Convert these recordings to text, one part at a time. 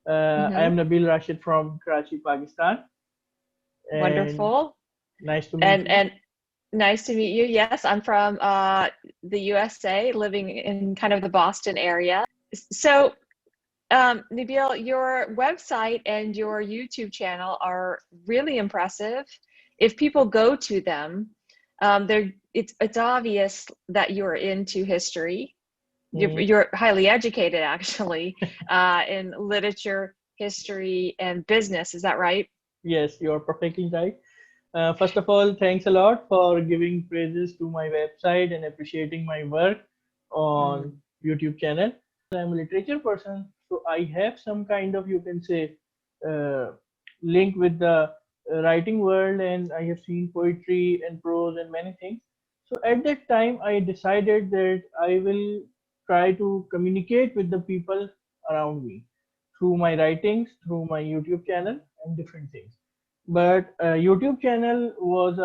I Mm-hmm. am Nabeel Rashid from Karachi, Pakistan, and Wonderful. nice to meet you. And nice to meet you. Yes, I'm from the USA, living in kind of the Boston area. So, Nabeel, your website and your YouTube channel are really impressive. If people go to them, it's obvious that you're into history. Mm, You're highly educated, actually, in literature, history, and business. Is that right? yes, you are perfectly right. First of all, thanks a lot for giving praises to my website and appreciating my work on Mm. YouTube channel. I'm a literature person, so I have some kind of, you can say, uh, link with the writing world, and I have seen poetry and prose and many things. So at that time, I decided that I will try to communicate with the people around me through my writings, through my YouTube channel, and different things. But YouTube channel was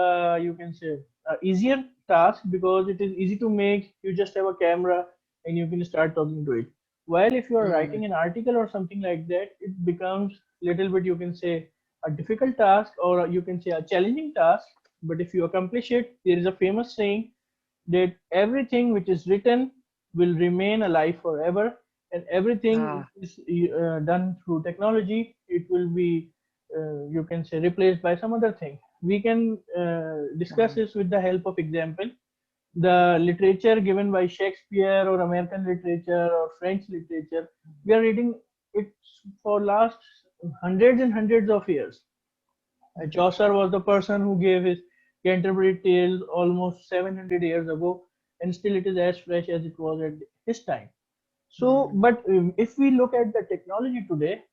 you can say a easier task because it is easy to make. You just have a camera and you can start talking to it. While if you are Mm. writing an article or something like that, it becomes little bit, you can say, a difficult task, or you can say a challenging task. But if you accomplish it, there is a famous saying that everything which is written will remain alive forever, and everything which Ah. is done through technology, it will be, you can say, replaced by some other thing. We can discuss Mm. this with the help of example. The literature given by Shakespeare or American literature or French literature, we are reading it for last hundreds and hundreds of years. Chaucer was the person who gave his Canterbury Tales almost 700 years ago, and still it is as fresh as it was at his time. So, Mm. but if we look at the technology today,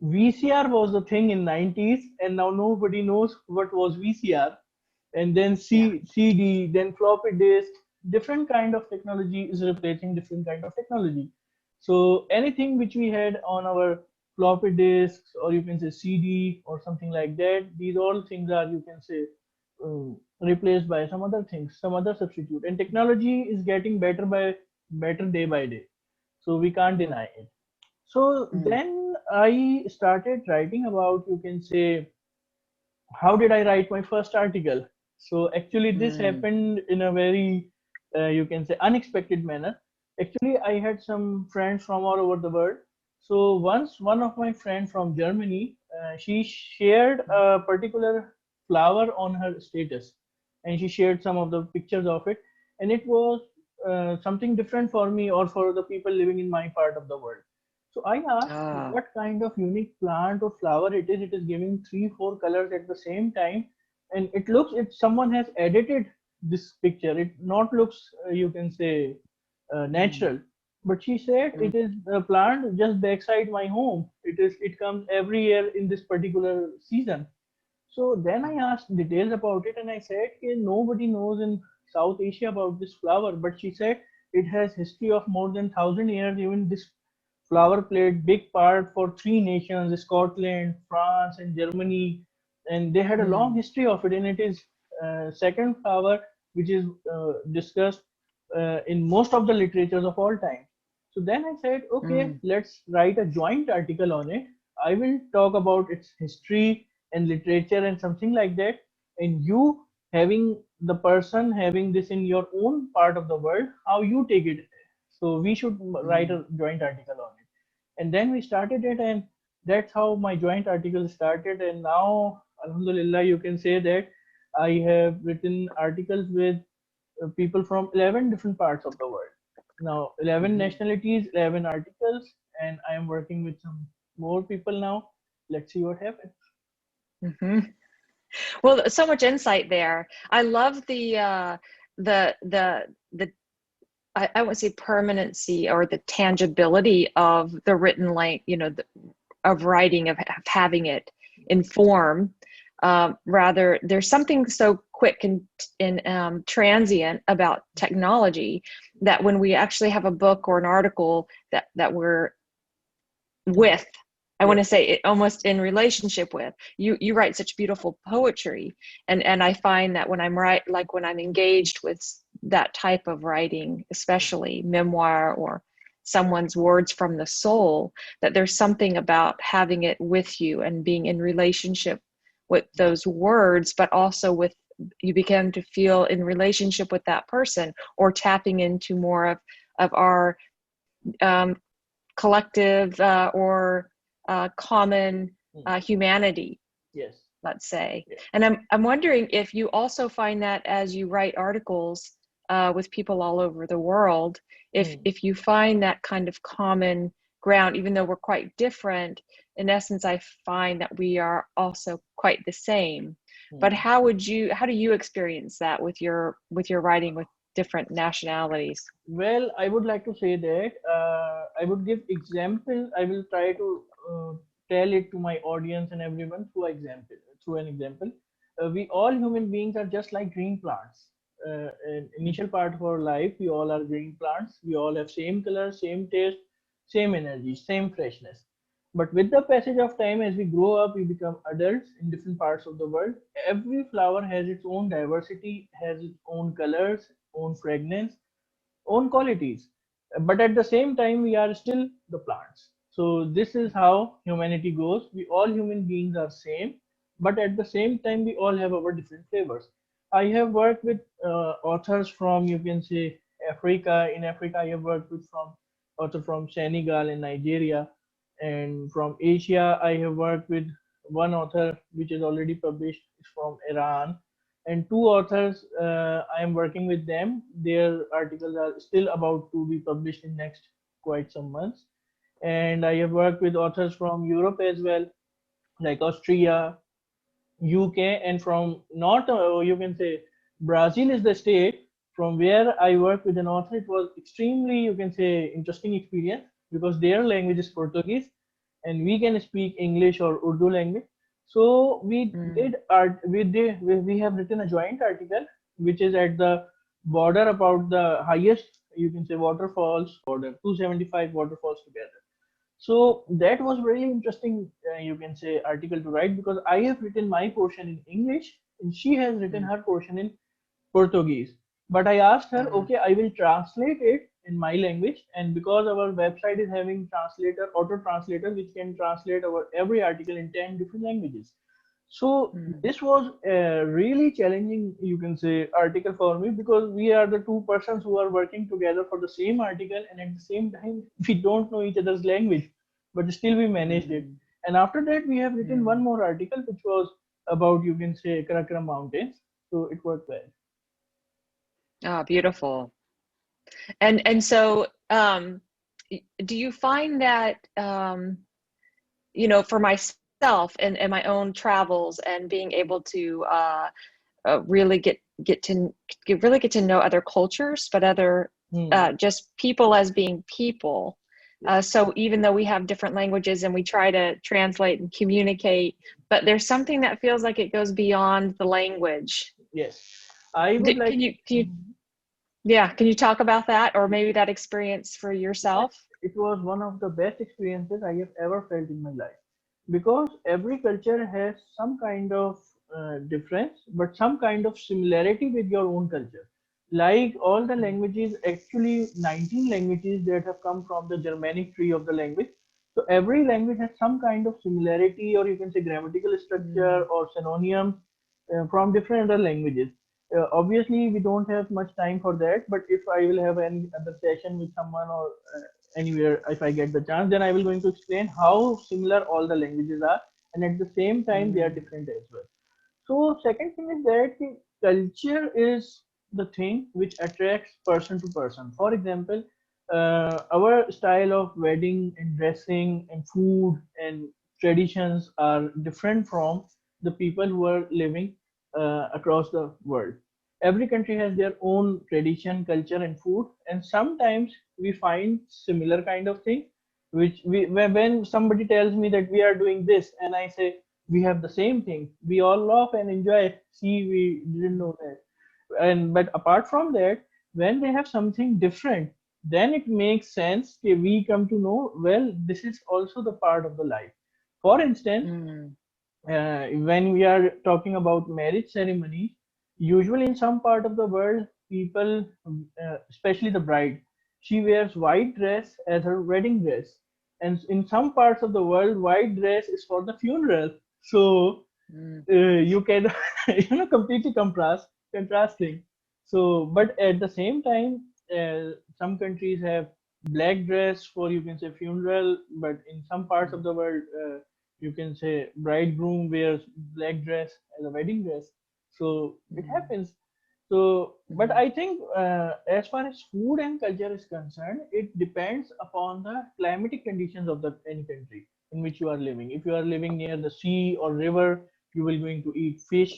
VCR was the thing in 90s, and now nobody knows what was VCR. And then Yeah. CD, then floppy disk. Different kind of technology is replacing different kind of technology. So anything which we had on our floppy disks, or you can say CD or something like that, these all things are, you can say, replaced by some other things, some other substitute. And technology is getting better by better day by day. So we can't Mm. deny it. So Mm. then I started writing about, you can say, how did I write my first article? So actually, this Mm. happened in a very, you can say, unexpected manner. Actually, I had some friends from all over the world. So once one of my friends from Germany, she shared a particular flower on her status, and she shared some of the pictures of it, and it was something different for me or for the people living in my part of the world. So I asked Ah. what kind of unique plant or flower it is. It is giving three, four colors at the same time, and it looks, if someone has edited this picture, it not looks, you can say, Mm. natural. But she said Mm. it is a plant just backside my home. It comes every year in this particular season. So then I asked details about it, and I said, "Okay, nobody knows in South Asia about this flower." But she said it has history of more than 1,000 years. Even this flower played big part for three nations: Scotland, France, and Germany, and they had a long Mm. history of it. And it is second flower which is discussed in most of the literatures of all time. So then I said, okay, Mm. let's write a joint article on it. I will talk about its history and literature and something like that. And you, having the person having this in your own part of the world, how you take it. So we should write Mm. a joint article on it. And then we started it, and that's how my joint article started. And now, Alhamdulillah, you can say that I have written articles with people from 11 different parts of the world. Now, 11 Mhm. nationalities, 11 articles, and I am working with some more people now. Let's see what happens. Mhm. Well, so much insight there. I love the I would say permanency or the tangibility of the written like, of writing, of having it in form. Rather, there's something so quick and transient about technology that when we actually have a book or an article that we're with, I want Yes. to say it almost in relationship with, you write such beautiful poetry, and I find that when when I'm engaged with that type of writing, especially memoir or someone's words from the soul, that there's something about having it with you and being in relationship with those words, but also with, you begin to feel in relationship with that person, or tapping into more of our um, collective or common Mm. humanity, Yes. let's say. Yes. And I'm wondering if you also find that as you write articles with people all over the world, Mm. if you find that kind of common ground, even though we're quite different, in essence, I find that we are also quite the same. But Mm. how do you experience that with your writing with different nationalities? Well, I would like to say that I would give example. I will try to tell it to my audience and everyone through example. Through an example, we all human beings are just like green plants. In initial part of our life, we all are green plants. We all have same color, same taste, same energy, same freshness. But with the passage of time, as we grow up, we become adults in different parts of the world. Every flower has its own diversity, has its own colors, own fragrance, own qualities, but at the same time we are still the plants. So this is how humanity goes. We all human beings are same, but at the same time we all have our different flavors. I have worked with authors from, you can say, Africa. In Africa I have worked with from author from Senegal and Nigeria, and from Asia I have worked with one author which is already published, is from Iran, and two authors I am working with them. Their articles are still about to be published in next quite some months. And I have worked with authors from Europe as well, like Austria, UK, and from not you can say Brazil is the state from where I worked with an author. It was extremely, you can say, interesting experience because their language is Portuguese and we can speak English or Urdu language. So we Mm. did art. We have written a joint article which is at the border about the highest, you can say, waterfalls border, 275 waterfalls together. So that was really interesting, you can say, article to write because I have written my portion in English and she has written Mm. her portion in Portuguese. But I asked her, Uh, okay, I will translate it in my language, and because our website is having translator, auto translator, which can translate our every article in 10 different languages. So mm. this was a really challenging, you can say, article for me because we are the two persons who are working together for the same article, and at the same time we don't know each other's language, but still we managed it. Mm. And after that, we have written one Mm. more article which was about, you can say, Karakoram Mountains. So it worked well. Ah, beautiful. And so do you find that you know, for myself and my own travels and being able to really really get to know other cultures, but other Hmm. just people as being people. Yes. So even though we have different languages and we try to translate and communicate, but there's something that feels like it goes beyond the language. Yes. I would like. Can you yeah, can you talk about that, or maybe that experience for Yes, yourself? it was one of the best experiences I have ever felt in my life because every culture has some kind of difference, but some kind of similarity with your own culture. Like all the Mm. languages, actually 19 languages that have come from the Germanic tree of the language. So every language has some kind of similarity, or you can say grammatical structure Mm. or synonyms from different other languages. Obviously, we don't have much time for that, but if I will have any other session with someone or anywhere, if I get the chance, then I will going to explain how similar all the languages are, and at the same time they are Mm. different as well. So second thing is that the culture is the thing which attracts person to person. For example, our style of wedding and dressing and food and traditions are different from the people who are living across the world. Every country has their own tradition, culture, and food, and sometimes we find similar kind of thing. Which we when somebody tells me that we are doing this, and I say we have the same thing, we all laugh and enjoy. See, we didn't know that. And but apart from that, when they have something different, then it makes sense. Okay, we come to know, well, this is also the part of the life. For instance, Mm. when we are talking about marriage ceremonies, usually in some part of the world, people, especially the bride, she wears white dress as her wedding dress, and in some parts of the world, white dress is for the funeral. So Mm, you can completely contrasting. So but at the same time, some countries have black dress for, you can say, funeral, but in some parts of mm, the world, you can say bridegroom wears black dress as a wedding dress. So it mm, happens. So but mm, I think, as far as food and culture is concerned, it depends upon the climatic conditions of the any country in which you are living. If you are living near the sea or river, you will going to eat fish,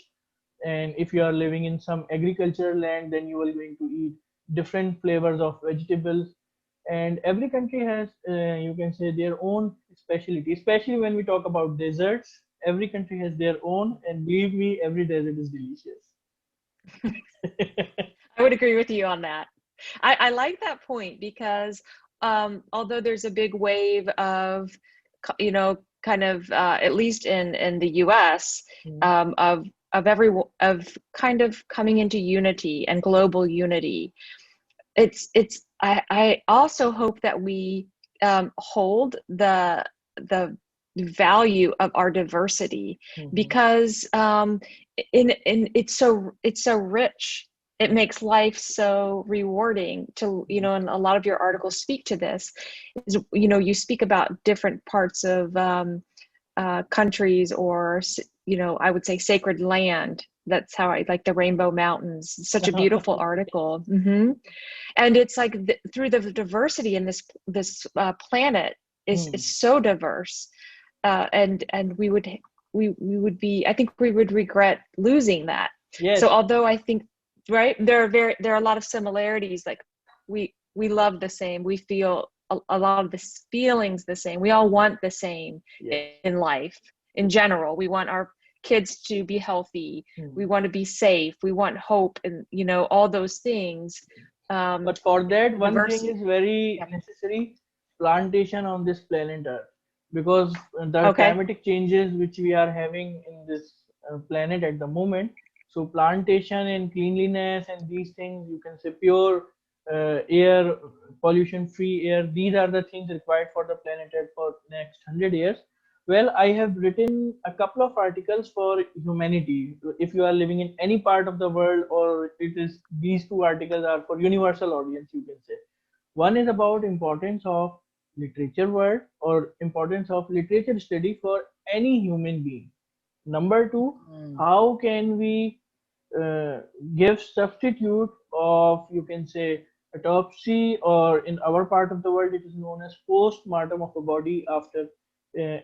and if you are living in some agricultural land, then you are going to eat different flavors of vegetables. And every country has, you can say, their own specialty, especially when we talk about desserts. Every country has their own, and believe me, every dessert is delicious. I would agree with you on that. I like that point because although there's a big wave of, kind of at least in the U.S. Hmm. Of every of kind of coming into unity and global unity. I also hope that we hold the value of our diversity Hmm. because in it's so rich. It makes life so rewarding to, and a lot of your articles speak to this. Is, you speak about different parts of countries or, I would say sacred land. That's how I like the Rainbow Mountains. Such a beautiful article. And it's like through the diversity in this planet is Hmm. so diverse, and we would be, I think we would regret losing that. So Yes. although I think, right, there are a lot of similarities. Like we love the same, we feel a lot of the feelings the same, we all want the same Yes. in life. In general, we want our kids to be healthy, we Hmm. want to be safe, we want hope, and all those things. um But for that, one thing Diversity. is very Yeah. necessary: plantation on this planet Earth. Because the Okay. climatic changes which we are having in this planet at the moment, so plantation and cleanliness and these things, you can say pure air, pollution free air, these are the things required for the planet Earth for next 100 years. Well, I have written a couple of articles for humanity. If you are living in any part of the world, or it is, these two articles are for universal audience, you can say. One is about importance of literature world, or importance of literature study for any human being. Number two, Mm. how can we uh, give substitute of, you can say, autopsy, or in our part of the world it is known as post-mortem of a body after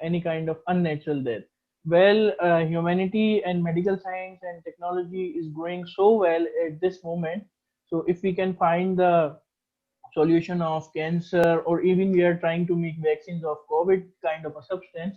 any kind of unnatural death. Well, humanity and medical science and technology is growing so well at this moment. So if we can find the solution of cancer, or even we are trying to make vaccines of COVID kind of a substance.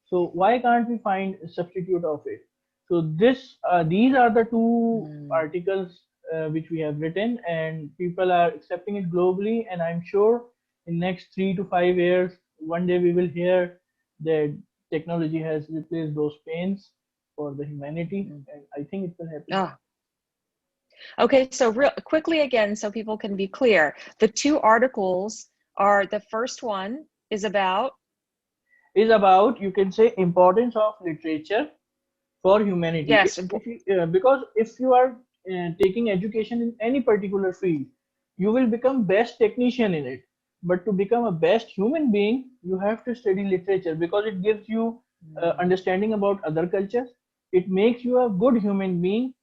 So why can't we find a substitute of it? So these are the two Mm. articles which we have written, and people are accepting it globally. And I'm sure in next 3 to 5 years, one day we will hear that technology has replaced those pains for the humanity, Mm. and I think it will happen. Ah, okay. So real quickly again, so people can be clear, the two articles are, the first one is about. Is about, you can say, importance of literature for humanity. Yes. If you, because if you are taking education in any particular field, you will become best technician in it. But to become a best human being, you have to study literature, because it gives you Mm. understanding about other cultures. It makes you a good human being,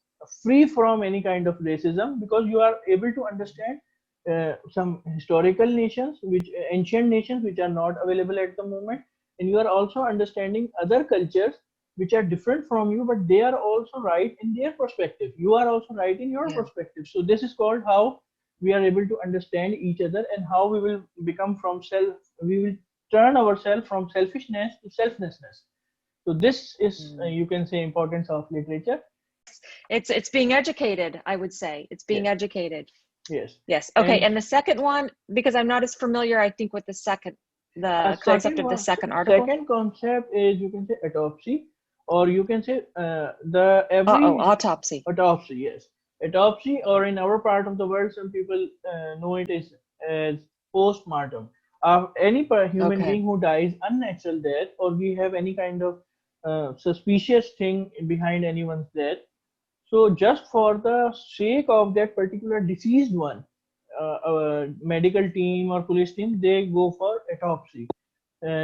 free from any kind of racism, because you are able to understand some historical nations, which ancient nations which are not available at the moment, and you are also understanding other cultures which are different from you, but they are also right in their perspective. You are also right in your Yeah. perspective. So this is called how we are able to understand each other, and how we will become from self. We will turn ourselves from selfishness to selflessness. So this is, Mm. you can say, importance of literature. It's being educated, I would say. It's being Yes, educated. yes. Yes. Okay. And And the second one, because I'm not as familiar, I think, with a the concept second of the one, second article. second concept is, you can say, autopsy, or you can say the Uh-oh, every autopsy. autopsy. Yes, autopsy, or in our part of the world, some people know it as as post-mortem. Any human Okay. being who dies unnatural death, or we have any kind of suspicious thing behind anyone's death, so just for the sake of that particular deceased one, a medical team or police team, they go for autopsy,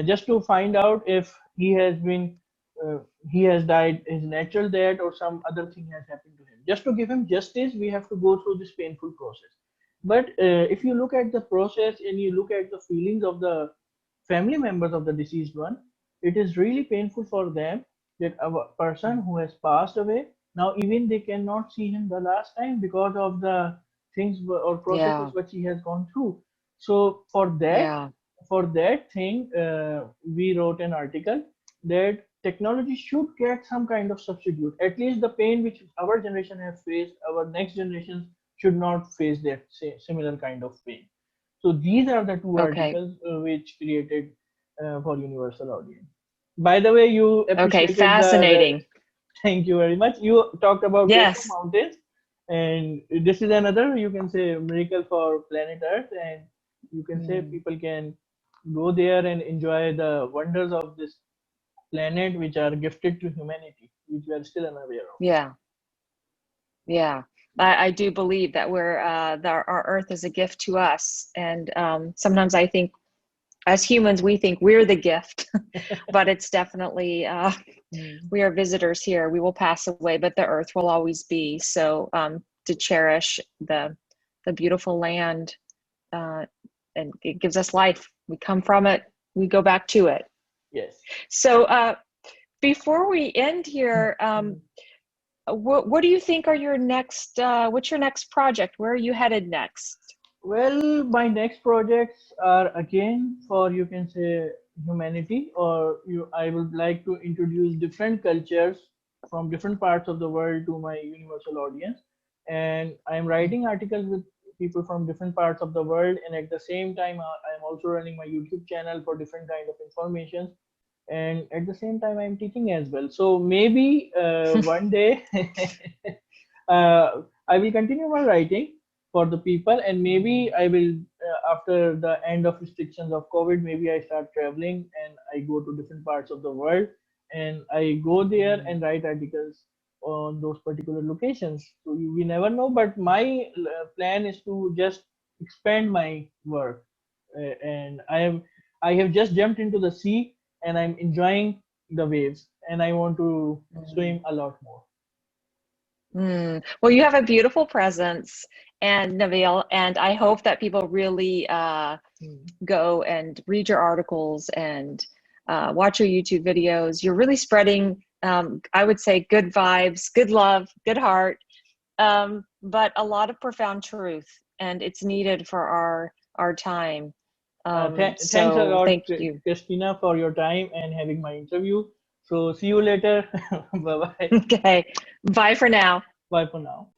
just to find out if uh, he has died his natural death or some other thing has happened to him. Just to give him justice, we have to go through this painful process. But if you look at the process and you look at the feelings of the family members of the deceased one, it is really painful for them that a person who has passed away, now even they cannot see him the last time because of the things or Yeah. processes which he has gone through. So Yeah. for that thing, we wrote an article that technology should get some kind of substitute. At least the pain which our generation has faced, our next generations should not face that similar kind of pain. So these are the two Okay. articles which created for universal audience. By the way, you Okay. appreciated the Fascinating. thank you very much. You talked about Cocoa Yes. Mountains, and this is another, you can say, miracle for planet Earth, and you can say Mm. people can go there and enjoy the wonders of this planet, which are gifted to humanity, which we are still unaware of. Yeah. Yeah. I do believe that our Earth is a gift to us, and sometimes I think as humans we think we're the gift, but it's definitely Hmm. we are visitors here. We will pass away, but the Earth will always be. So to cherish the beautiful land, uh, and it gives us life. We come from it. We go back to it. Yes. So before we end here, Hmm. what do you think are your next? What's your next project? Where are you headed next? Well, my next projects are again for, you can say, humanity, or I would like to introduce different cultures from different parts of the world to my universal audience. And I'm writing articles with people from different parts of the world, and at the same time, I'm also running my YouTube channel for different kind of information. And at the same time, I'm teaching as well. So maybe one day I will continue my writing for the people, and maybe I will, after the end of restrictions of COVID, maybe I start traveling and I go to different parts of the world, and I go there and write articles on those particular locations. So we never know, but my plan is to just expand my work. And I have just jumped into the sea, and I'm enjoying the waves, and I want to swim a lot more. Well, you have a beautiful presence, and Nabeel, and I hope that people really Hmm. go and read your articles and watch your YouTube videos. You're really spreading, I would say, good vibes, good love, good heart, but a lot of profound truth, and it's needed for our time. Thanks a So lot, thank you. Christina, for your time and having my interview. So see you later. Bye bye. Okay, bye for now. Bye for now.